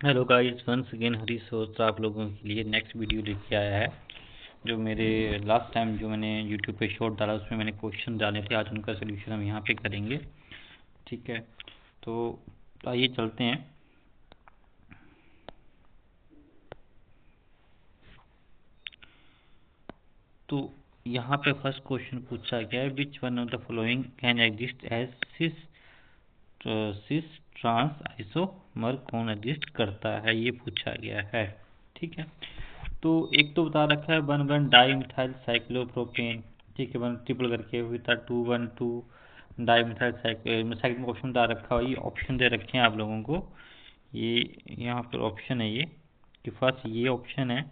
Hello guys, once again हरी सोच आप लोगों के लिए नेक्स्ट वीडियो लेके आया है। जो मेरे लास्ट टाइम जो मैंने यूट्यूब पे शॉर्ट डाला उसमें मैंने क्वेश्चन डाले थे, आज उनका सोल्यूशन हम यहाँ पे करेंगे। ठीक है, तो आइए चलते हैं। तो यहाँ पे फर्स्ट क्वेश्चन पूछा गया है, which one of the following can exist as cis trans isomer कौन एग्जिस्ट करता है, ये पूछा गया है। ठीक है, तो एक तो बता रखा है 1,1 डाई मिथाइल साइक्लोप्रोपेन। ठीक है, 1 ट्रिपल करके with 2,1,2 di methyl second option बता रखा है। ये ऑप्शन दे रखे हैं आप लोगों को, ये यहाँ पर ऑप्शन है ये कि फर्स्ट ये ऑप्शन है,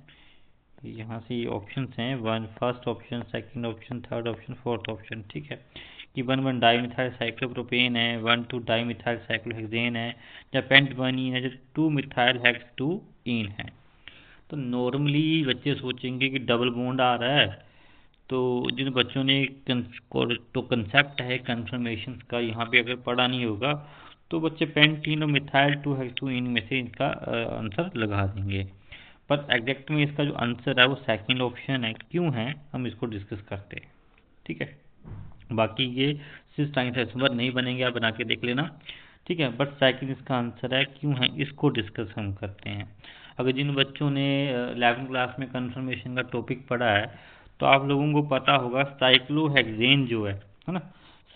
यहाँ से ये ऑप्शन हैं one first option, second option, third option, fourth option. ठीक है, कि 1,1 डाई मिथाइल साइक्लोप्रोपेन है, 1,2 डाई मिथाइल साइक्लोहेक्सेन है, या पेंट 1 है, जो 2 मिथाइल हेक्स 2 इन है। तो नॉर्मली बच्चे सोचेंगे कि डबल बॉन्ड आ रहा है, तो जिन बच्चों ने तो कंसेप्ट है कन्फर्मेशन का यहाँ पे अगर पढ़ा नहीं होगा तो बच्चे पेंटीन और मिथाइल 2 में से इनका आंसर लगा देंगे। पर एग्जैक्ट में इसका जो आंसर है वो सेकंड ऑप्शन है। क्यों है, हम इसको डिस्कस करते हैं। ठीक है, बाकी ये सिर्फ साइंस आइसोमर नहीं बनेंगे, आप बना के देख लेना। ठीक है, बट सेकंड इसका आंसर है। क्यों है, इसको डिस्कस हम करते हैं। अगर जिन बच्चों ने 11वीं क्लास में कंफर्मेशन का टॉपिक पढ़ा है तो आप लोगों को पता होगा साइक्लोहेक्सेन जो है ना,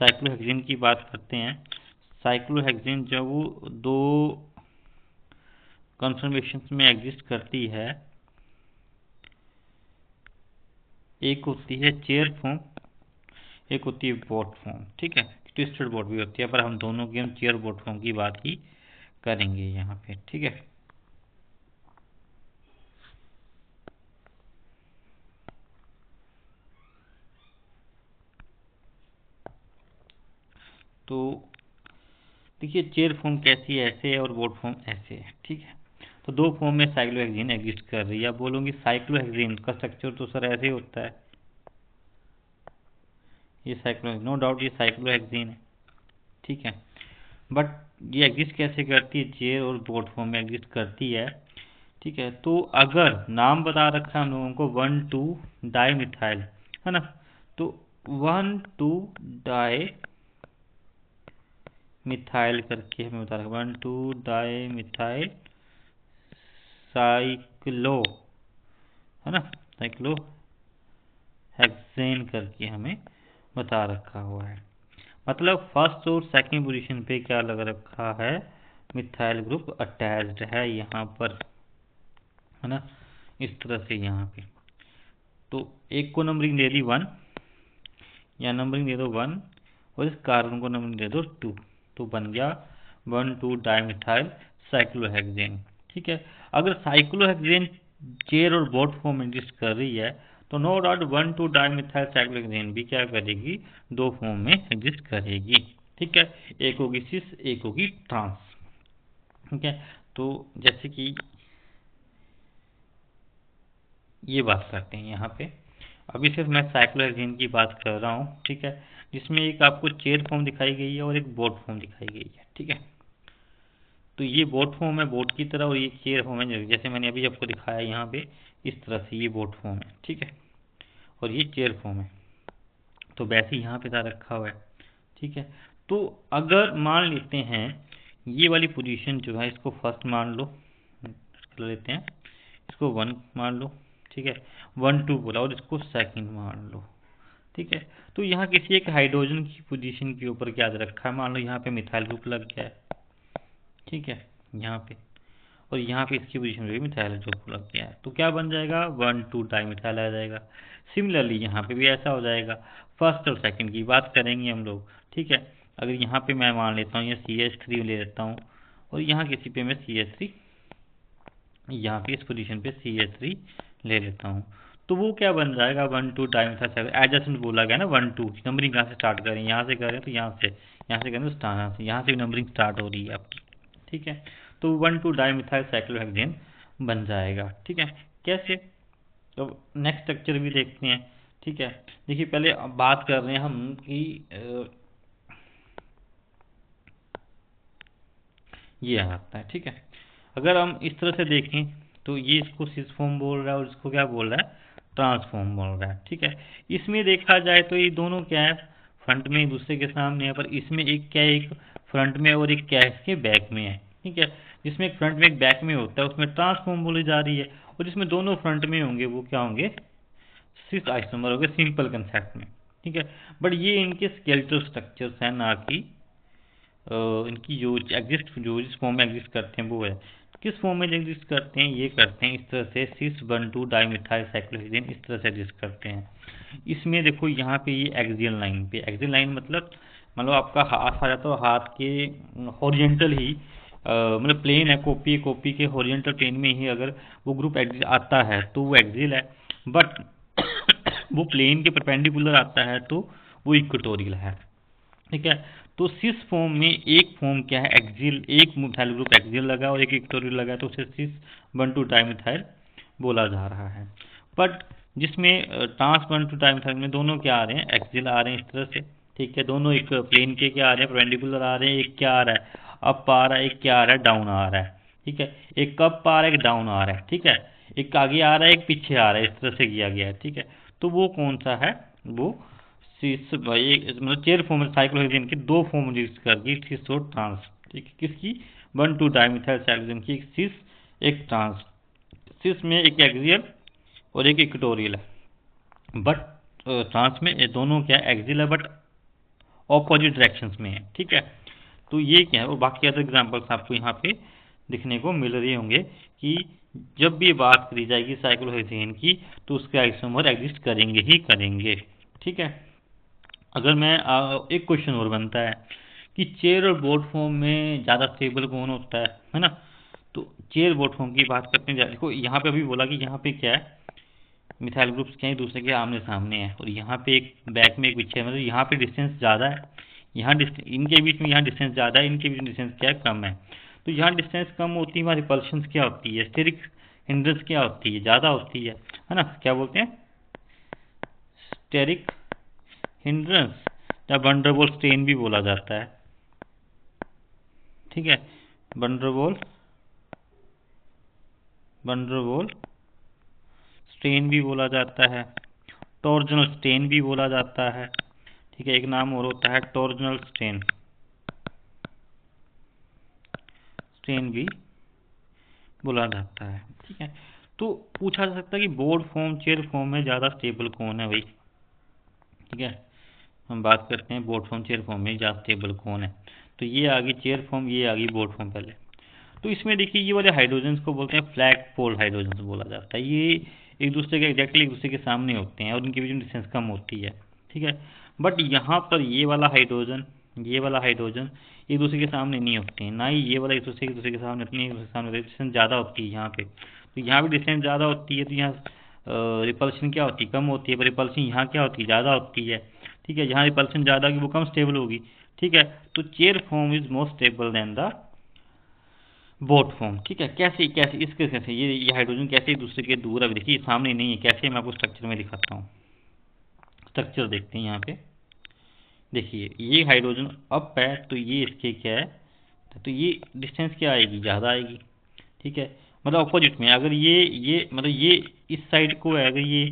साइक्लोहेक्सेन की बात करते हैं। साइक्लोहेक्सेन जब वो दो कंफर्मेशन में एग्जिस्ट करती है, एक होती है चेयर फॉर्म, एक होती है बोट फॉर्म। ठीक है, ट्विस्टेड बोट भी होती है, पर हम दोनों की हम चेयर बोट फॉर्म की बात ही करेंगे यहाँ पे। ठीक है, तो देखिए चेयर फॉर्म कैसी है, ऐसे है, और बोट फॉर्म ऐसे है। ठीक है, तो दो फॉर्म में साइक्लोहेक्सेन एग्जिस्ट कर रही है। आप बोलोगे साइक्लोहेक्सेन का स्ट्रक्चर तो सर ऐसे ही होता है, ये साइक्लो नो डाउट ये साइक्लोहेक्सेन है। ठीक है, बट ये एग्जिस्ट कैसे करती है, चेयर और बोट फॉर्म में एग्जिस्ट करती है। ठीक है, तो अगर नाम बता रखा है हम लोगों को 1,2 डाई मिथाइल, है ना, तो 1,2 डाई मिथाइल करके हमें बता रखा 1,2 डाई मिथाइल साइक्लो, है ना, साइक्लो हेक्सेन करके हमें बता रखा हुआ है। मतलब फर्स्ट और सेकंड पोजीशन पे क्या लग रखा है, मिथाइल ग्रुप अटैच्ड है यहाँ पर, है ना, इस तरह से यहाँ पे। तो एक को नंबरिंग दे दी 1, या नंबरिंग दे दो 1, और इस कार्बन को नंबरिंग दे दो 2, तो बन गया 1,2 डाइमिथाइल साइक्लोहेक्सेन। ठीक है, अगर साइक्लोहेक्सेन चेयर और बोट फॉर्म में एग्जिस्ट कर रही है तो नो डाउट 1,2 डाइमिथाइल साइक्लोहेक्सेन भी क्या करेगी, दो फॉर्म में एग्जिस्ट करेगी। ठीक है, एक होगी सिस, एक होगी ट्रांस। ठीक है, तो जैसे कि ये बात करते हैं यहाँ पे, अभी सिर्फ मैं साइक्लोहेक्सेन की बात कर रहा हूँ। ठीक है, जिसमें एक आपको चेयर फॉर्म दिखाई गई है और एक बोट फॉर्म दिखाई गई है। ठीक है, तो ये बोट फॉर्म है बोट की तरह, और ये चेयर फॉर्म है जैसे मैंने अभी आपको दिखाया यहाँ पे, इस तरह से ये बोट फॉर्म है। ठीक है, और ये चेयर फॉर्म है, तो वैसे यहाँ पे था रखा हुआ है। ठीक है, तो अगर मान लेते हैं ये वाली पोजीशन जो है, इसको फर्स्ट मान लो, लेते हैं इसको 1 मान लो। ठीक है, 1,2 बोला, और इसको सेकंड मान लो। ठीक है, तो यहाँ किसी एक हाइड्रोजन की पोजीशन के ऊपर क्या दे रखा है, मान लो यहाँ पे मिथाइल ग्रुप लग गया है। ठीक है, यहाँ पे, और यहाँ पे इसकी पोजीशन पे मिथाइल ग्रुप लग गया है, तो क्या बन जाएगा, 1,2 डाई मिथाइल आ जाएगा। सिमिलरली यहाँ पे भी ऐसा हो जाएगा। फर्स्ट और सेकंड की बात करेंगे हम लोग। ठीक है, अगर यहाँ पे मैं मान लेता हूँ ये CH3 ले लेता हूँ, और यहाँ किसी पे मैं CH3, यहाँ पे इस पोजीशन पे CH3 ले लेता हूँ, तो वो क्या बन जाएगा, 1,2 डाइमिथाइल एडजस्टमेंट बोला गया ना, 1,2 नंबरिंग कहाँ से स्टार्ट करें, यहाँ से करें तो यहाँ से करें तो यहाँ से नंबरिंग स्टार्ट हो रही है आपकी। ठीक है, तो 1,2 डाइमिथाइल साइक्लोहेक्सेन बन जाएगा। ठीक है, कैसे, तो नेक्स्ट स्ट्रक्चर भी देखते हैं। ठीक है, देखिए पहले बात कर रहे हैं हम कि ये आता है। ठीक है, अगर हम इस तरह से देखें तो ये इसको सिस फॉर्म बोल रहा है और इसको क्या बोल रहा है, ट्रांसफॉर्म बोल रहा है। ठीक है, इसमें देखा जाए तो ये दोनों क्या है, फ्रंट में एक दूसरे के सामने है, पर इसमें एक क्या है, एक फ्रंट में और एक क्या है इसके बैक में है। ठीक है, जिसमें एक फ्रंट में एक बैक में होता है उसमें ट्रांसफॉर्म बोली जा रही है, और जिसमें दोनों फ्रंट में होंगे वो क्या होंगे, सिस आइसोमर हो गए सिंपल कंसेप्ट में। ठीक है, बट ये इनके स्केलेटल स्ट्रक्चर्स हैं, ना कि इनकी जो एग्जिस्ट, जो जिस फॉर्म में एग्जिस्ट करते हैं वो है। किस फॉर्म में एग्जिस्ट करते हैं, ये करते हैं इस तरह से, सिस 1,2 डाइमिथाइल साइक्लोहेक्सेन इस तरह से एग्जिस्ट करते हैं। इसमें देखो यहाँ पे ये एक्सियल लाइन पे, एक्सियल लाइन मतलब आपका हाथ आ जाता है, हाथ के हॉरिजेंटल ही मतलब प्लेन है, कॉपी के हॉरिजेंटल प्लेन में ही अगर वो ग्रुप आता है तो वो एक्सियल है, बट वो प्लेन के परपेंडिकुलर आता है तो वो इक्वेटोरियल है। ठीक है, तो सिस फॉर्म में एक फॉर्म क्या है, एक्सियल, एक मिथाइल ग्रुप एक्सियल लगा और एक इक्वेटोरियल लगा, तो उसे सिस 1,2 डाइमिथाइल बोला जा रहा है। बट जिसमें ट्रांस 1,2 डाइमिथाइल में दोनों क्या आ रहे हैं, एक्सियल आ रहे हैं इस तरह से। ठीक है, दोनों एक प्लेन के क्या आ रहे हैं, परपेंडिकुलर आ रहे हैं, एक क्या आ रहा है, अप आ रहा है, एक क्या आ रहा है, डाउन आ रहा है। ठीक है, एक अप आ रहा है, एक डाउन आ रहा है। ठीक है, एक आगे आ रहा है, एक पीछे आ रहा है, इस तरह से किया गया है। ठीक है, तो वो कौन सा है, वो सिस भाई मतलब चेयर फॉर्म साइक्लोहेक्सेन के दो फॉर्म एग्जिस्ट कर गई, सिस और ट्रांस। ठीक है, किसकी, 1,2 डाइमिथाइल साइक्लोहेक्सेन की, एक सिस एक ट्रांस। सिस में एक एक्सियल और एक इक्वेटोरियल है, बट ट्रांस में ये दोनों क्या एक्सियल है बट ऑपोजिट डायरेक्शंस में है। ठीक है, तो ये क्या है, और बाकी अदर एग्जांपल्स आपको यहाँ पे दिखने को मिल रहे होंगे कि जब भी बात करी जाएगी साइक्लोहेक्सेन की तो उसके आइसोमर एग्जिस्ट करेंगे ही करेंगे। ठीक है, अगर मैं एक क्वेश्चन और बनता है कि चेयर और बोर्ड फॉर्म में ज़्यादा स्टेबल कौन होता है ना, तो चेयर बोर्ड फॉर्म की बात करते हैं। देखो यहाँ पे अभी बोला कि यहाँ पे क्या है, मिथाइल ग्रुप्स क्या है दूसरे के आमने सामने है, और यहाँ पे एक बैक में एक पीछे है, मतलब यहाँ पे डिस्टेंस ज़्यादा है, यहाँ इनके बीच में यहाँ डिस्टेंस ज़्यादा है, इनके बीच में डिस्टेंस क्या है, कम है। तो यहाँ डिस्टेंस कम होती है, वहाँ रिपल्शन क्या होती है, स्टेरिक हिंड्रेंस क्या होती है, ज़्यादा होती है ना, क्या बोलते हैं, स्टेरिक हिंड्रेंस या वंडरवॉल स्ट्रेन भी बोला जाता है। ठीक है, वंडरवॉल स्ट्रेन भी बोला जाता है, टॉर्जनल स्ट्रेन भी बोला जाता है। ठीक है, एक नाम और होता है टॉर्जनल स्ट्रेन भी बोला जाता है। ठीक है, तो पूछा जा सकता है कि बोर्ड फॉर्म चेयर फॉर्म में ज़्यादा स्टेबल कौन है भाई। ठीक है, हम बात करते हैं बोर्ड फॉर्म चेयर फॉर्म में ज़्यादा स्टेबल कौन है, तो ये आ गई चेयर फॉर्म, ये आ गई बोर्ड फॉर्म पहले। तो इसमें देखिए ये वाले हाइड्रोजन को बोलते हैं फ्लैग पोल हाइड्रोजन बोला जाता है, ये एक दूसरे के एग्जैक्टली एक दूसरे के सामने होते हैं और उनके बीच में डिस्टेंस कम होती है। ठीक है, बट यहाँ पर ये वाला हाइड्रोजन एक दूसरे के सामने नहीं होते हैं, ना ही ये वाला एक दूसरे के सामने, अपनी एक दूसरे के सामने डिस्टेंस ज़्यादा होती है यहाँ पे, तो यहाँ भी डिस्टेंस ज़्यादा होती है, तो यहाँ रिपल्शन क्या होती है, कम होती है, पर रिपल्शन यहाँ क्या होती है, ज़्यादा होती है। ठीक है, जहाँ रिपल्शन ज़्यादा होगी वो कम स्टेबल होगी। ठीक है, तो chair form is more stable then the boat form. ठीक है, कैसे कैसे इसके कैसे ये हाइड्रोजन कैसे एक दूसरे के दूर है, देखिए सामने नहीं है, कैसे मैं आपको स्ट्रक्चर में दिखाता हूँ। स्ट्रक्चर देखते हैं यहाँ पे, देखिए ये हाइड्रोजन अप है तो ये इसके क्या है, तो ये डिस्टेंस क्या आएगी, ज़्यादा आएगी। ठीक है, मतलब अपोजिट में, अगर ये मतलब ये इस साइड को है, अगर ये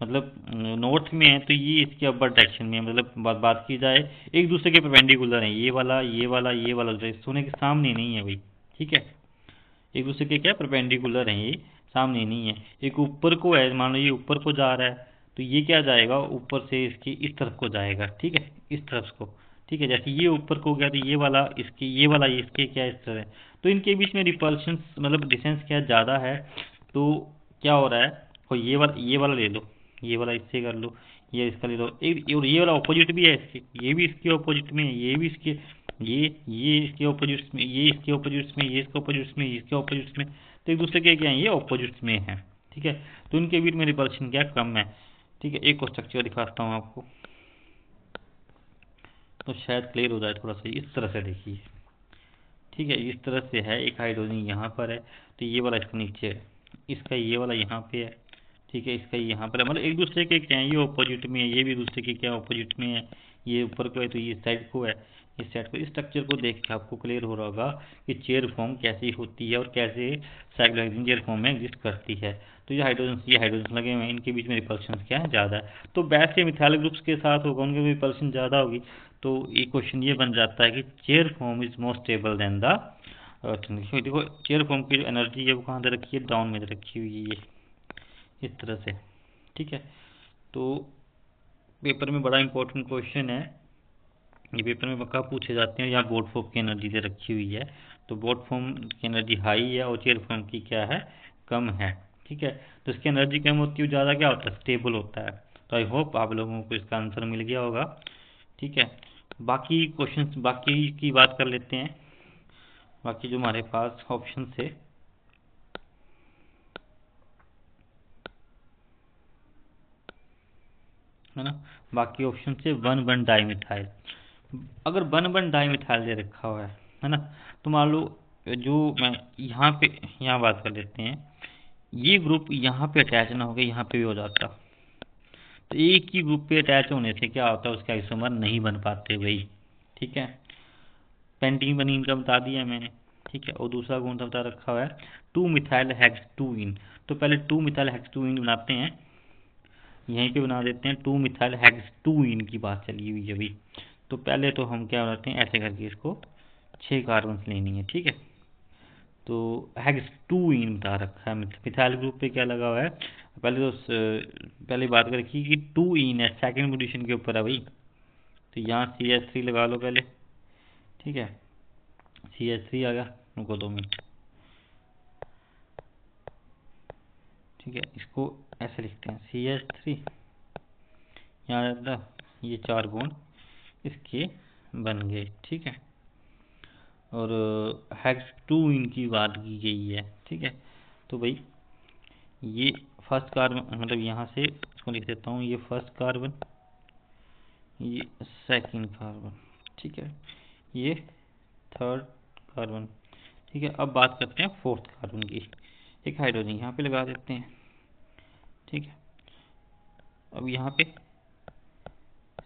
मतलब नॉर्थ में है तो ये इसके अपर डायरेक्शन में, मतलब बात की जाए एक दूसरे के परपेंडिकुलर है, ये वाला सोने के सामने नहीं है भाई। ठीक है, एक दूसरे के क्या परपेंडिकुलर हैं, ये सामने नहीं है। एक ऊपर को है, मान लो ये ऊपर को जा रहा है तो ये क्या जाएगा, ऊपर से इसकी इस तरफ को जाएगा। ठीक है, इस तरफ को। ठीक है, जैसे ये ऊपर को गया तो ये वाला इसके, ये वाला इसके क्या इस तरह है, तो इनके बीच में रिपल्शन मतलब डिस्टेंस क्या ज़्यादा है, तो क्या हो रहा है, और ये वाला ले लो, ये वाला इससे कर लो, ये इसका ले लो, और ये वाला ऑपोजिट भी है इसके, ये भी इसके ऑपोजिट में है, ये भी इसके, ये इसके ऑपोजिट्स में, ये इसके ऑपोजिट्स में, ये इसके ऑपोजिट्स में, ये इसके ऑपोजिट्स में, तो एक दूसरे के क्या है, ये ऑपोजिट्स में है। ठीक है, तो इनके बीच में रिपल्शन क्या कम है। ठीक है, एक और स्ट्रक्चर दिखाता हूँ आपको तो शायद क्लियर हो जाए थोड़ा सा, इस तरह से देखिए। ठीक है, इस तरह से है, एक हाइड्रोजन यहाँ पर है तो ये वाला इसका नीचे है, इसका ये वाला यहाँ पे है। ठीक है, इसका यहाँ पर है, मतलब एक दूसरे के क्या है, ये ऑपोजिट में है, ये भी दूसरे के क्या ऑपोजिट में है, ये ऊपर को है तो ये साइड को है, इस सेट को, इस स्ट्रक्चर को देख के आपको क्लियर हो रहा होगा कि चेयर फॉर्म कैसी होती है और कैसे साइक्लोहेक्सेन चेयर फॉर्म में एग्जिस्ट करती है। तो ये हाइड्रोजन लगे हुए हैं, इनके बीच में रिपल्शन क्या है, ज़्यादा है। तो वैसे मिथाइल ग्रुप्स के साथ होगा, उनके भी रिपल्शन ज़्यादा होगी। तो ये क्वेश्चन ये बन जाता है कि chair form is more stable then the देखो चेयर फॉर्म की जो एनर्जी है वो कहाँ दे रखी है, डाउन में रखी हुई है, इस तरह से। ठीक है, तो पेपर में बड़ा इंपॉर्टेंट क्वेश्चन है ये, पेपर में कहाँ पूछे जाते हैं। यहाँ बोर्ड फॉर्म की एनर्जी दे रखी हुई है, तो बोर्ड फॉर्म की एनर्जी हाई है और चेयर फॉर्म की क्या है, कम है। ठीक है, तो इसकी एनर्जी कम होती है, ज़्यादा क्या होता है, स्टेबल होता है। तो आई होप आप लोगों को इसका आंसर मिल गया होगा। ठीक है, बाकी क्वेश्चन बाकी की बात कर लेते हैं। बाकी जो हमारे पास ऑप्शन थे, है ना, बाकी ऑप्शन से 1,1 डाईमिथाइल। अगर 1,1 डाईमिथाइल दे रखा हुआ है ना, तो मान लो जो मैं यहाँ बात कर लेते हैं, ये ग्रुप यहाँ पे अटैच ना होकर यहाँ पे भी हो जाता, तो एक ही ग्रुप पे अटैच होने से क्या होता है, उसके आइसोमर नहीं बन पाते भाई। ठीक है, पेंटीन बनीन का बता दिया मैंने। ठीक है, और दूसरा कौन सा बता रखा हुआ है, 2 मिथाइल हेक्स 2 इन। तो पहले 2 मिथाइल हेक्स 2 इन बनाते हैं, यहीं पे बना देते हैं। 2 मिथाइल हेक्स 2 इन की बात चली हुई अभी। तो पहले तो हम क्या बनाते हैं, ऐसे करके इसको 6 कार्बन लेनी है। ठीक है, तो हेक्स 2 इन बता रखा है, मिथाइल ग्रुप पे क्या लगा हुआ है, पहले तो पहले बात कर रखी कि 2 इन है, सेकंड पोजीशन के ऊपर है भाई। तो यहाँ CH3 लगा लो पहले। ठीक है, CH3 आ गया, रुको 2 मिनट। ठीक है, इसको ऐसे लिखते हैं CH3, यहाँ रहता ये 4 बॉन्ड इसके बन गए। ठीक है, और हेक्स 2 इनकी बात की गई है। ठीक है, तो भाई ये फर्स्ट कार्बन, मतलब यहाँ से इसको लिख देता हूँ, ये फर्स्ट कार्बन, ये सेकंड कार्बन। ठीक है, ये थर्ड कार्बन। ठीक है, अब बात करते हैं फोर्थ कार्बन की। एक हाइड्रोजन यहाँ पे लगा देते हैं। ठीक है, अब यहाँ पे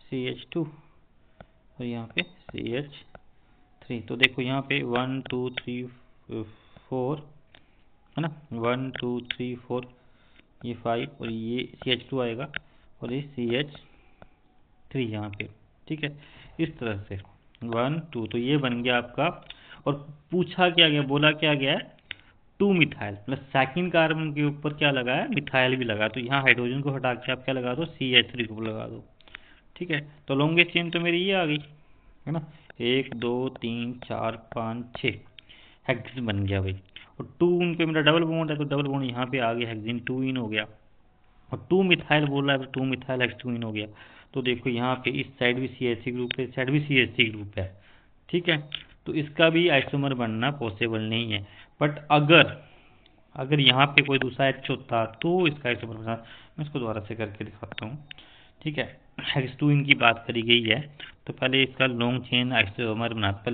CH2 और यहाँ पे CH3। तो देखो यहाँ पे 1 2 3 4 है ना, 1 2 3 4, ये 5 और ये CH2 आएगा और ये CH3 यहाँ पे। ठीक है, इस तरह से 1 2, तो ये बन गया आपका। और पूछा क्या गया, बोला क्या गया है, 2 मिथाइल प्लस सेकंड कार्बन के ऊपर क्या लगा है, मिथाइल भी लगा। तो यहाँ हाइड्रोजन को हटा के आप क्या लगा दो, CH3 को लगा दो। ठीक है, तो लॉन्गेस्ट चेन तो मेरी ये आ गई, है ना, 1 2 3 4 5 6 हेक्सेन बन गया भाई। और 2 उनके मेरा डबल बॉन्ड है, तो डबल बॉन्ड यहाँ पे आ गया, हेक्सेन 2 इन हो गया। और 2 मिथाइल बोल रहा है, 2 मिथाइल हेक्स 2 इन हो गया। तो देखो यहाँ पे इस साइड भी CH3 ग्रुप है, इस साइड भी CH3 ग्रुप है। ठीक है, तो इसका भी आइसोमर बनना पॉसिबल नहीं है। बट अगर अगर यहाँ पे कोई दूसरा H होता तो इसका आइसोमर बनना, मैं इसको दोबारा से करके दिखाता हूँ। ठीक है, हेक्स 2 इन की बात करी गई है, तो पहले इसका लॉन्ग चेन आइसोमर बनाते,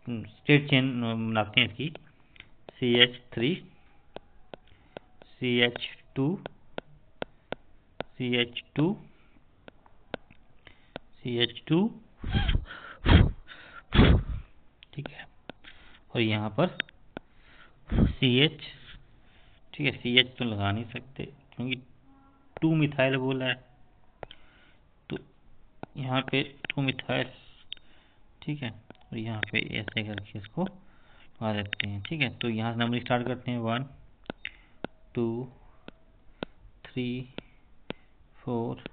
स्ट्रेट चेन बनाते हैं इसकी, CH3 CH2 CH2 CH2। ठीक है, और यहाँ पर CH। ठीक है, CH तो लगा नहीं सकते क्योंकि 2 मिथाइल बोला है, तो यहाँ पे 2 मिथाइल। ठीक है, और यहाँ पे ऐसे करके इसको लगा देते हैं। ठीक है, तो यहाँ से नंबर स्टार्ट करते हैं, 1 2 3 4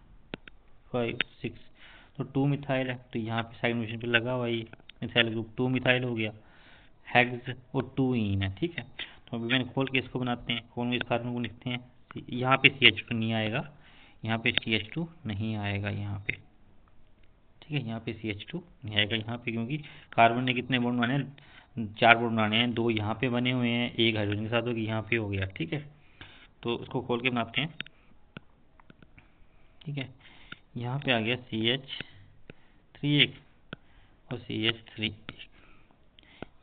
5 6। तो 2 मिथाइल है, तो यहाँ पे साइड मिशन पे लगा हुआ ये मिथाइल ग्रुप 2 मिथाइल हो गया, हेक्स और 2 इन है। ठीक है, तो अभी मैंने खोल के इसको बनाते हैं, खोल में इस कार्बन को लिखते हैं। यहाँ पे CH2 नहीं आएगा, यहाँ पे CH2 नहीं आएगा यहाँ पे। ठीक है, यहाँ पे CH2 नहीं आएगा यहाँ पे, क्योंकि कार्बन ने कितने बॉन्ड बनाए हैं, 4 बॉन्ड बनाने हैं, 2 यहाँ पे बने हुए हैं, एक हाइड्रोजन के साथ होगी यहाँ पे हो गया। ठीक है, तो उसको खोल के बनाते हैं। ठीक है, यहाँ पे आ गया CH3 एक और CH3 एक,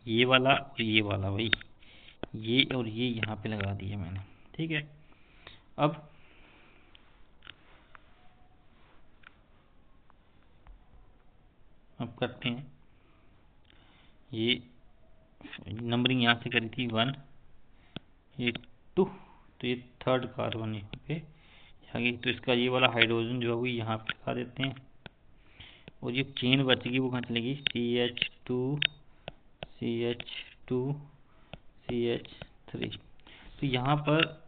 ये वाला और ये वाला भाई, ये और ये यहाँ पे लगा दिया मैंने। ठीक है, अब करते हैं ये नंबरिंग यहाँ से करी थी 1, ये 2, तो ये थर्ड कार्बन यहाँ पे आ गई। तो इसका ये वाला हाइड्रोजन जो है वो यहाँ पे लगा देते हैं, और ये चेन बचेगी वो कहाँ चलेगी, CH2 CH2 CH3। तो यहाँ पर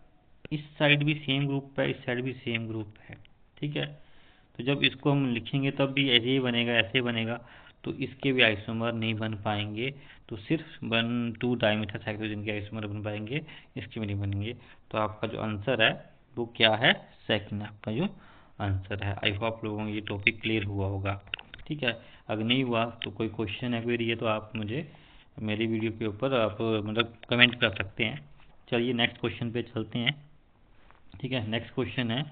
इस साइड भी सेम ग्रुप है, इस साइड भी सेम ग्रुप है, ठीक है। तो जब इसको हम लिखेंगे तब भी ऐसे ही बनेगा, ऐसे बनेगा, तो इसके भी आइसोमर नहीं बन पाएंगे। तो सिर्फ 1,2 डाइमेथाइल साइक्लोहेक्सेन के आइसोमर बन पाएंगे, इसके भी नहीं बनेंगे। तो आपका जो आंसर है वो क्या है, सेकंड आपका जो आंसर है। आई होप लोगों को ये टॉपिक क्लियर हुआ होगा, ठीक है। अगर नहीं हुआ तो कोई क्वेश्चन है, क्वेरी है, तो आप मुझे मेरी वीडियो के ऊपर आप मतलब कमेंट कर सकते हैं। चलिए नेक्स्ट क्वेश्चन पे चलते हैं, ठीक है। नेक्स्ट क्वेश्चन है,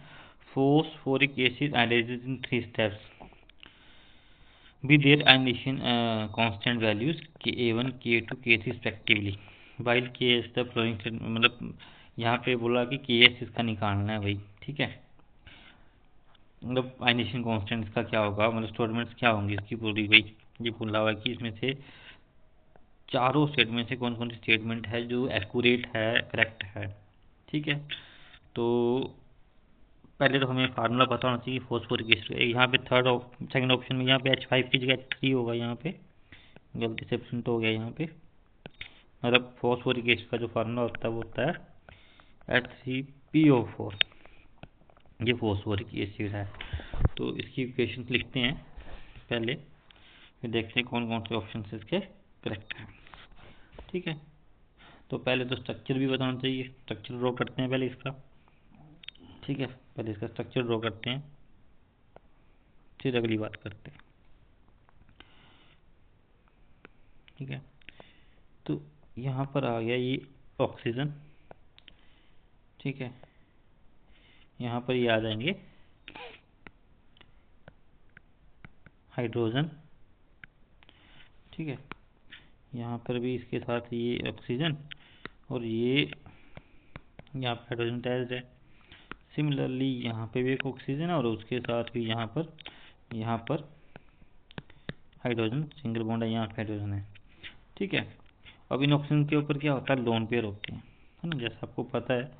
phosphoric acid hydrolyzed in 3 steps with their ionization constant values Ka1 Ka2 Ka3 respectively while Ks the flowing state, मतलब यहाँ पे बोला कि Ks इसका निकालना है भाई, ठीक है। मतलब आयनेशन कांस्टेंट इसका क्या होगा, मतलब स्टेटमेंट्स क्या होंगी इसकी पूरी भाई। ये बोला हुआ है कि इसमें से चारों स्टेटमेंट से कौन कौन सी स्टेटमेंट है जो एक्यूरेट है, करेक्ट है, ठीक है। तो पहले तो हमें फार्मूला पता होना चाहिए फॉस्फोरिक एसिड। यहाँ पे सेकंड ऑप्शन में यहाँ पे H5 की जगह H3 होगा, यहाँ पे गलती से प्रिंट हो गया यहाँ पे। मतलब फॉस्फोरिक एसिड का जो फार्मूला होता है वो होता है H3PO4, ये फॉस्फोरिक एसिड है। तो इसकी इक्वेशन लिखते हैं पहले, फिर देखते हैं कौन कौन से ऑप्शन इसके करेक्ट हैं, ठीक है। तो पहले तो स्ट्रक्चर भी बताना चाहिए, स्ट्रक्चर ड्रॉ करते हैं पहले इसका, ठीक है। पहले इसका स्ट्रक्चर ड्रॉ करते हैं, फिर अगली बात करते हैं, ठीक है। तो यहाँ पर आ गया ये ऑक्सीजन, ठीक है। यहाँ पर ये आ जाएंगे हाइड्रोजन, ठीक है। यहाँ पर भी इसके साथ ये ऑक्सीजन, और ये यहाँ पर हाइड्रोजन अटैच्ड है। सिमिलरली यहाँ पे भी एक ऑक्सीजन है, और उसके साथ भी यहाँ पर हाइड्रोजन सिंगल बॉन्ड है, यहाँ पे हाइड्रोजन है, ठीक है। अब इन ऑक्सीजन के ऊपर क्या होता है, लोन पेयर होते हैं, है ना। जैसा आपको पता है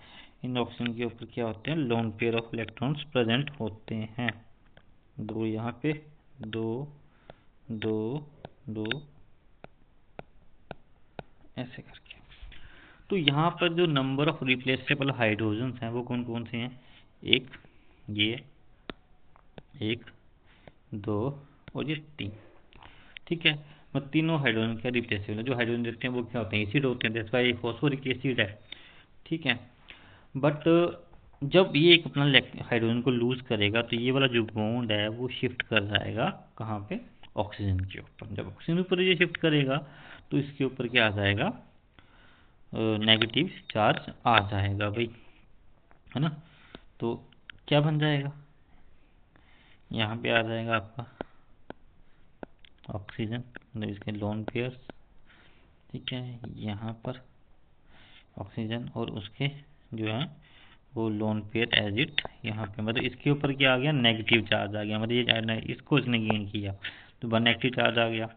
इन ऑक्सीजन के ऊपर क्या होते हैं, lone pair of electrons present होते हैं। दो यहाँ पे, दो दो दो, ऐसे करके। तो यहाँ पर जो नंबर ऑफ रिप्लेसेबल हाइड्रोजन हैं वो कौन कौन से हैं, एक, ये, एक, दो, और ये 3, ठीक है। मतलब तीनों हाइड्रोजन क्या रिप्लेसेबल है। जो हाइड्रोजन देते हैं वो क्या होते हैं, एसिड होते हैं, दैट्स व्हाई फॉस्फोरिक एसिड है, ठीक है। बट जब ये एक अपना हाइड्रोजन को लूज करेगा तो ये वाला जो बॉन्ड है वो शिफ्ट कर जाएगा कहाँ पे, ऑक्सीजन के ऊपर। जब ऑक्सीजन ऊपर ये शिफ्ट करेगा तो इसके ऊपर क्या आ जाएगा, नेगेटिव चार्ज आ जाएगा भाई, है ना। तो क्या बन जाएगा, यहाँ पे आ जाएगा आपका ऑक्सीजन, मतलब इसके लोन पेयर्स, ठीक है। यहाँ पर ऑक्सीजन और उसके जो है वो लोन पेयर एज इट, यहाँ पे मतलब इसके ऊपर क्या आ गया, नेगेटिव चार्ज आ गया। मतलब ये इसको इसने गेन किया तो 1 नेगेटिव चार्ज आ गया,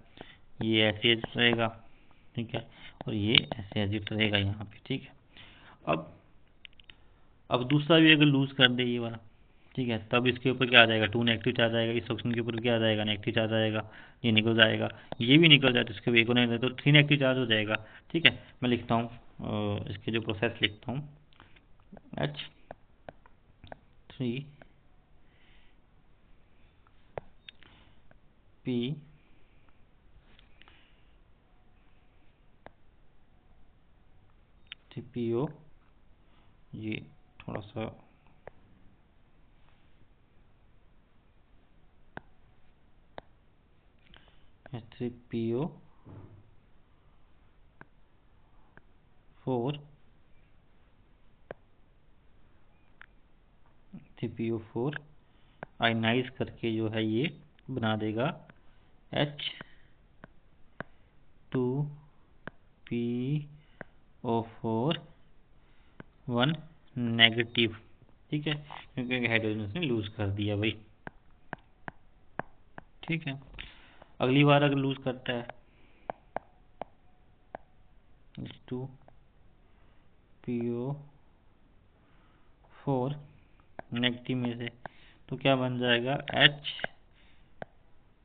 ये ऐसे एज रहेगा, ठीक है, और ये ऐसे एज इट रहेगा यहाँ पे, ठीक है। अब दूसरा भी अगर लूज कर दे ये वाला, ठीक है, तब इसके ऊपर क्या आ जाएगा, 2 नेगेटिव चार्ज आएगा, इस ऑप्शन के ऊपर क्या आ जाएगा, नेगेटिव चार्ज आएगा, ये निकल जाएगा, ये भी निकल जाए तो इसके एक नहीं तो 3 नेगेटिव चार्ज हो जाएगा, ठीक है। मैं लिखता हूँ इसके जो प्रोसेस लिखता हूँ, H3 P TPO, ये थोड़ा सा H3PO 4 3PO4 आयनाइज करके जो है ये बना देगा H2PO4 1 नेगेटिव, ठीक है, क्योंकि हाइड्रोजन ने लूज कर दिया भाई, ठीक है। अगली बार अगर लूज करता है PO4 नेगेटिव में से, तो क्या बन जाएगा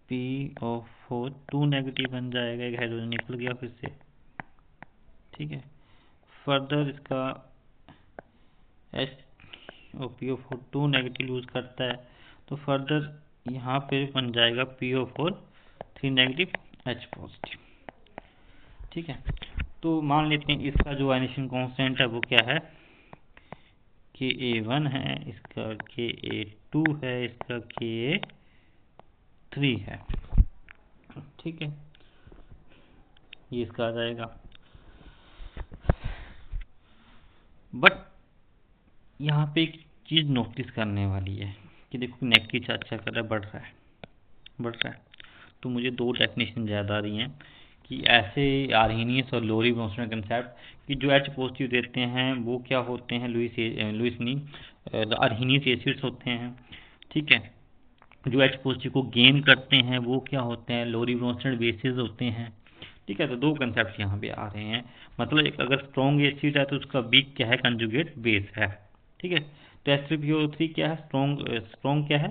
HPO4 2 नेगेटिव बन जाएगा, एक हाइड्रोजन निकल गया फिर से। ठीक है, फर्दर इसका HPO4 2 नेगेटिव यूज करता है, तो फर्दर यहाँ पे बन जाएगा PO4 3 नेगेटिव H पॉजिटिव। ठीक है, तो मान लेते हैं इसका जो आयनिशन कांस्टेंट है वो क्या है, Ka1 है, इसका Ka2 है, इसका Ka3 है। ठीक है, ये इसका आ जाएगा। बट यहाँ पे एक चीज़ नोटिस करने वाली है कि देखो नेगेटिव चार्ज क्या कर रहा है, बढ़ रहा है। तो मुझे दो डेफिनेशन ज़्यादा आ रही हैं कि ऐसे आर्हीनियस और लोरी ब्रोंस्टन कंसेप्ट कि जो H पॉजिटिव देते हैं वो क्या होते हैं, आर्हीनियस एसिड्स होते हैं। ठीक है, जो H पॉजिटिव को गेन करते हैं वो क्या होते हैं, लोरी ब्रोंस्टन बेसिस होते हैं। ठीक है, तो दो कंसेप्ट यहाँ पे आ रहे हैं। मतलब एक अगर स्ट्रॉन्ग एसिड है तो उसका वीक क्या है, कंजुगेट बेस है। ठीक है, तो H3PO3 क्या है, स्ट्रॉन्ग क्या है,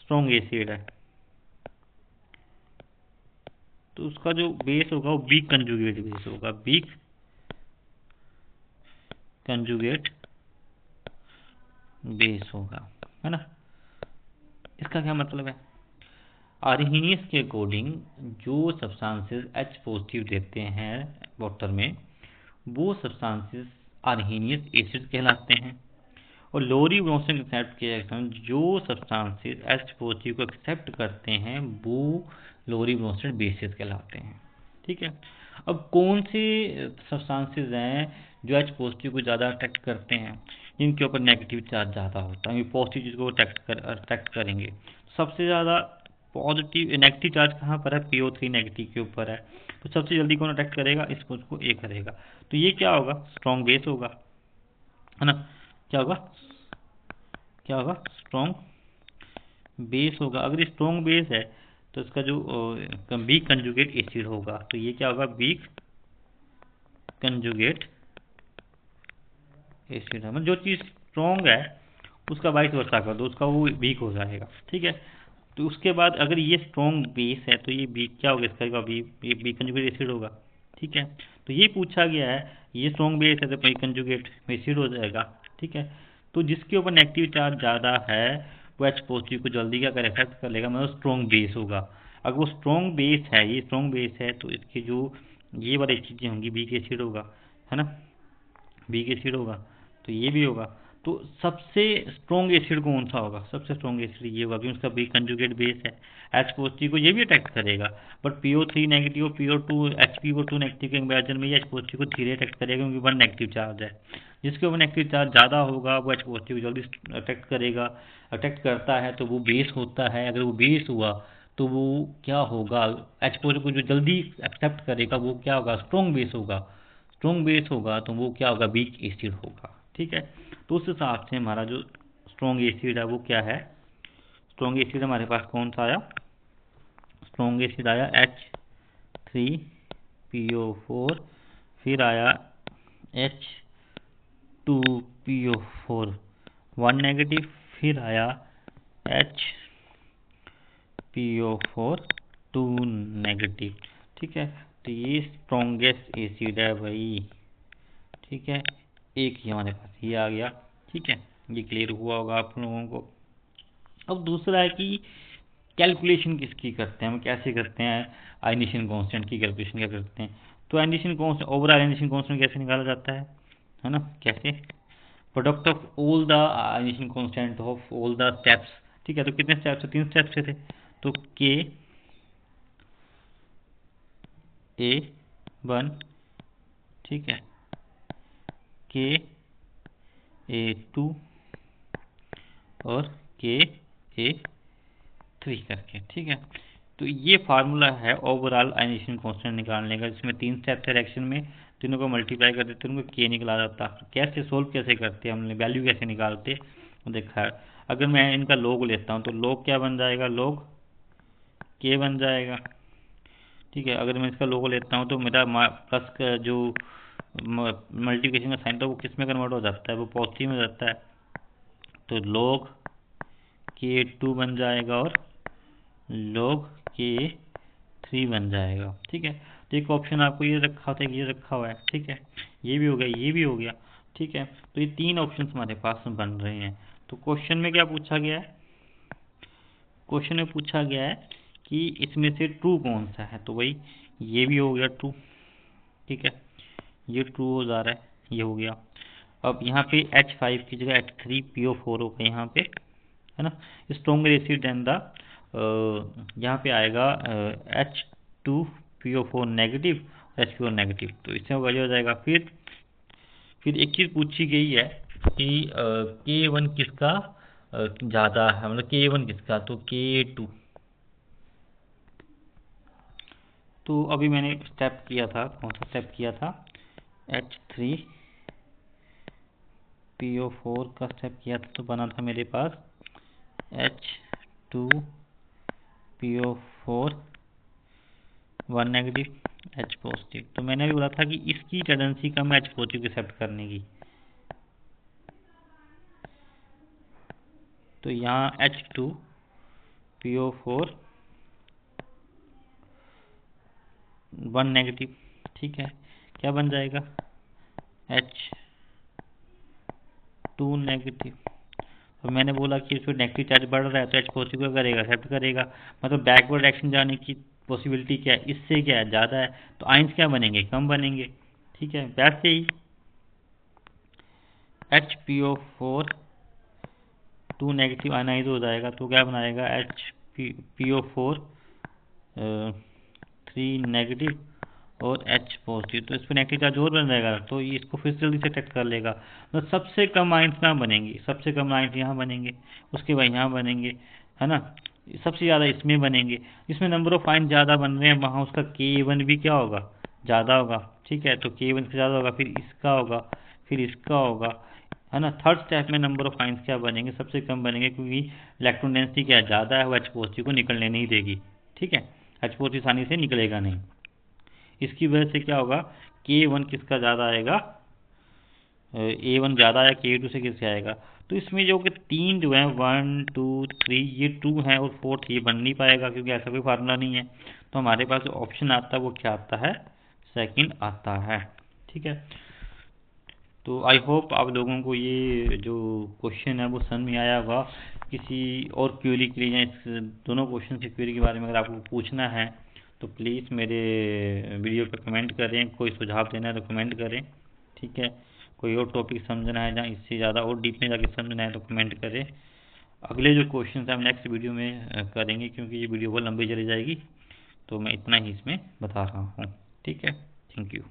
स्ट्रॉन्ग एसिड है, तो उसका जो बेस होगा वो वीक कंजुगेट बेस होगा, वीक कंजुगेट बेस होगा, है ना। इसका क्या मतलब है, आर्हीनियस के अकॉर्डिंग जो सब्सटेंसेस H पॉजिटिव देते हैं वाटर में वो सब्सटेंसेस आर्हीनियस एसिड कहलाते हैं, और लोरी ब्रोंस्टन कंसेप्ट के जो सब्सटेंसेस H पॉजिटिव को एक्सेप्ट करते हैं वो लोरी ब्रोंस्टन बेसिस कहलाते हैं। ठीक है, अब कौन से सब्सटेंसेस हैं जो H पॉजिटिव को ज़्यादा अट्रैक्ट करते हैं, जिनके ऊपर नेगेटिव चार्ज ज़्यादा होता है, पॉजिटिव चीज़ को अट्रैक्ट करेंगे। सबसे ज़्यादा पॉजिटिव नेगेटिव चार्ज कहाँ पर है, PO3 नेगेटिव के ऊपर है, तो सबसे जल्दी कौन अट्रैक्ट करेगा, इस पोज को A करेगा। तो ये क्या होगा, स्ट्रॉन्ग बेस होगा, है ना। क्या होगा स्ट्रॉन्ग बेस होगा। अगर स्ट्रॉन्ग बेस है तो इसका जो वीक कंजुगेट एसिड होगा, तो ये क्या होगा, वीक कंजुगेट एसिड है। मतलब जो चीज़ स्ट्रॉन्ग है उसका वाइस वर्सा कर दो, उसका वो वीक हो जाएगा। ठीक है, तो उसके बाद अगर ये स्ट्रॉन्ग बेस है तो ये वीक क्या होगा, इसका वीक कंजुगेट एसिड होगा। ठीक है, तो ये पूछा गया है, ये स्ट्रॉन्ग बेस है तो वीक कंजुगेट एसिड हो जाएगा। ठीक है, तो जिसके ऊपर नेगेटिव चार्ज ज़्यादा है वो H पॉजिटिव को जल्दी क्या कर एक्सेप्ट कर लेगा, मतलब स्ट्रॉन्ग बेस होगा। अगर वो स्ट्रॉन्ग बेस है, ये स्ट्रॉन्ग बेस है तो इसकी जो ये वाली चीज़ें होंगी वीक एसिड होगा, है ना, वीक एसिड होगा, तो ये भी होगा। तो सबसे स्ट्रॉन्ग एसिड कौन सा होगा, सबसे स्ट्रॉन्ग एसिड ये होगा क्योंकि उसका वीक कंजुगेट बेस है। H पॉजिटिव को ये भी अटैक करेगा, but PO3 negative PO2 HPO2 negative के कंपेरिजन में ये H पॉजिटिव को धीरे अटैक करेगा क्योंकि वन नेगेटिव चार्ज है। जिसके ऊपर नेगेटिव चार्ज ज़्यादा होगा वो H पॉजिटिव जल्दी अटैक करेगा। अटैक करता है तो वो बेस होता है, अगर वो बेस हुआ तो वो क्या होगा, H पॉजिटिव को जो जल्दी एक्सेप्ट करेगा वो क्या होगा, स्ट्रॉन्ग बेस होगा। स्ट्रॉन्ग बेस होगा तो वो क्या होगा, वीक एसिड होगा। ठीक है, तो उस हिसाब से हमारा जो स्ट्रॉन्ग एसिड है वो क्या है, स्ट्रॉन्ग एसिड हमारे पास कौन सा आया, स्ट्रॉन्ग एसिड आया H3PO4, फिर आया H2PO4 1 नेगेटिव, फिर आया HPO4 2 नेगेटिव। ठीक है, तो ये स्ट्रॉन्गेस्ट एसिड है भाई। ठीक है, एक ही हमारे पास ये आ गया। ठीक है, ये क्लियर हुआ होगा आप लोगों को। अब दूसरा है कि कैलकुलेशन किसकी करते हैं, हम कैसे करते हैं आयनिशन कांस्टेंट की कैलकुलेशन क्या करते हैं। तो ionisation constant, overall ionisation constant कैसे निकाला जाता है ना, कैसे, product of all the ionisation constant of all the steps. ठीक है, तो कितने स्टेप्स, 3 स्टेप्स थे, तो Ka1, ठीक है, Ka2 और Ka3 करके। ठीक है, तो ये फार्मूला है ओवरऑल आयनिशन कांस्टेंट निकालने का, जिसमें 3 स्टेप थे रिएक्शन में, तीनों को मल्टीप्लाई कर देते हैं, उनको K निकला जाता। कैसे सोल्व कैसे करते हैं, हमने वैल्यू कैसे निकालते देखा है। अगर मैं इनका लॉग लेता हूँ तो लॉग क्या बन जाएगा, लॉग K बन जाएगा। ठीक है, अगर मैं इसका लॉग लेता हूँ तो मेरा प्लस का जो मल्टीप्लिकेशन का साइन, तो वो किस में कन्वर्ट हो जाता है, वो पॉजिटिव में जाता है, तो log K2 बन जाएगा और log K3 बन जाएगा। ठीक है, तो एक ऑप्शन आपको ये रखा होता है, ये रखा हुआ है। ठीक है, ये भी हो गया, ये भी हो गया। ठीक है, तो ये तीन ऑप्शन हमारे पास में बन रहे हैं। तो क्वेश्चन में क्या पूछा गया है, क्वेश्चन में पूछा गया है कि इसमें से ट्रू कौन सा है, तो भाई ये भी हो गया ट्रू। ठीक है, ये ट्रू हो जा रहा है, ये हो गया। अब यहाँ पे H5 की जगह H3PO4 होगा यहाँ पे, है ना। स्ट्रॉन्गर एसिड देन द, यहाँ पे आएगा H2PO4 नेगेटिव, HPO नेगेटिव, तो इससे होगा, हो जाएगा। फिर एक चीज़ पूछी गई है कि K1 किसका ज़्यादा है, मतलब K1 किसका, तो K2। तो अभी मैंने स्टेप किया था, कौन सा स्टेप किया था, H3PO4 का स्टेप किया था, तो बना था मेरे पास H2PO4 1 नेगेटिव H पॉजिटिव। तो मैंने भी बोला था कि इसकी टेंडेंसी कम है H पॉजिटिव को एक्सेप्ट करने की। तो यहाँ H2PO4 1 नेगेटिव, ठीक है, क्या बन जाएगा, H2 नेगेटिव। तो मैंने बोला कि इसमें नेगेटिव चार्ज बढ़ रहा है तो H पॉजिटिव क्या करेगा, एक्सेप्ट करेगा। मतलब बैकवर्ड एक्शन जाने की पॉसिबिलिटी क्या है, इससे क्या है, ज़्यादा है, तो आइंस क्या बनेंगे, कम बनेंगे। ठीक है, वैसे ही HPO4 2 नेगेटिव आयनाइज हो जाएगा, तो क्या बनाएगा, HPO4 3 नेगेटिव और H पॉजिटिव, तो इस पर नेगेटिव चार्ज और बन जाएगा, तो ये इसको फिर से जल्दी से अटैक कर लेगा। मतलब सबसे कम आइंस कहाँ बनेंगे, सबसे कम आइंस यहाँ बनेंगे, उसके बाद यहाँ बनेंगे, है ना। सबसे ज़्यादा इसमें बनेंगे, इसमें नंबर ऑफ आइंस ज़्यादा बन रहे हैं, वहाँ उसका K1 भी क्या होगा, ज़्यादा होगा। ठीक है, तो K1 से ज़्यादा होगा, फिर इसका होगा, फिर इसका होगा, है ना। थर्ड स्टेप में नंबर ऑफ आइंस क्या बनेंगे, सबसे कम बनेंगे, क्योंकि इलेक्ट्रॉन डेंसिटी क्या ज़्यादा है, वो H पॉजिटिव को निकलने नहीं देगी। ठीक है, H पॉजिटिव आसानी से निकलेगा नहीं। इसकी वजह से क्या होगा, K1 किसका ज़्यादा आएगा, A1 ज़्यादा आया K2 से, किससे आएगा। तो इसमें जो कि तीन जो है 1 2 3 ये ट्रू है, और फोर्थ ये बन नहीं पाएगा क्योंकि ऐसा कोई फार्मूला नहीं है। तो हमारे पास जो ऑप्शन आता है वो क्या आता है, सेकंड आता है। ठीक है, तो आई होप आप लोगों को ये जो क्वेश्चन है वो समझ में आया होगा। किसी और क्वेरी के लिए, इस दोनों क्वेश्चन की क्वेरी के बारे में अगर आपको पूछना है तो प्लीज़ मेरे वीडियो पर कमेंट करें, कोई सुझाव देना है तो कमेंट करें। ठीक है, कोई और टॉपिक समझना है जहाँ इससे ज़्यादा और डीप में जाके समझना है तो कमेंट करें। अगले जो क्वेश्चन हम नेक्स्ट वीडियो में करेंगे, क्योंकि ये वीडियो बहुत लंबी चली जाएगी, तो मैं इतना ही इसमें बता रहा हूँ। ठीक है, थैंक यू।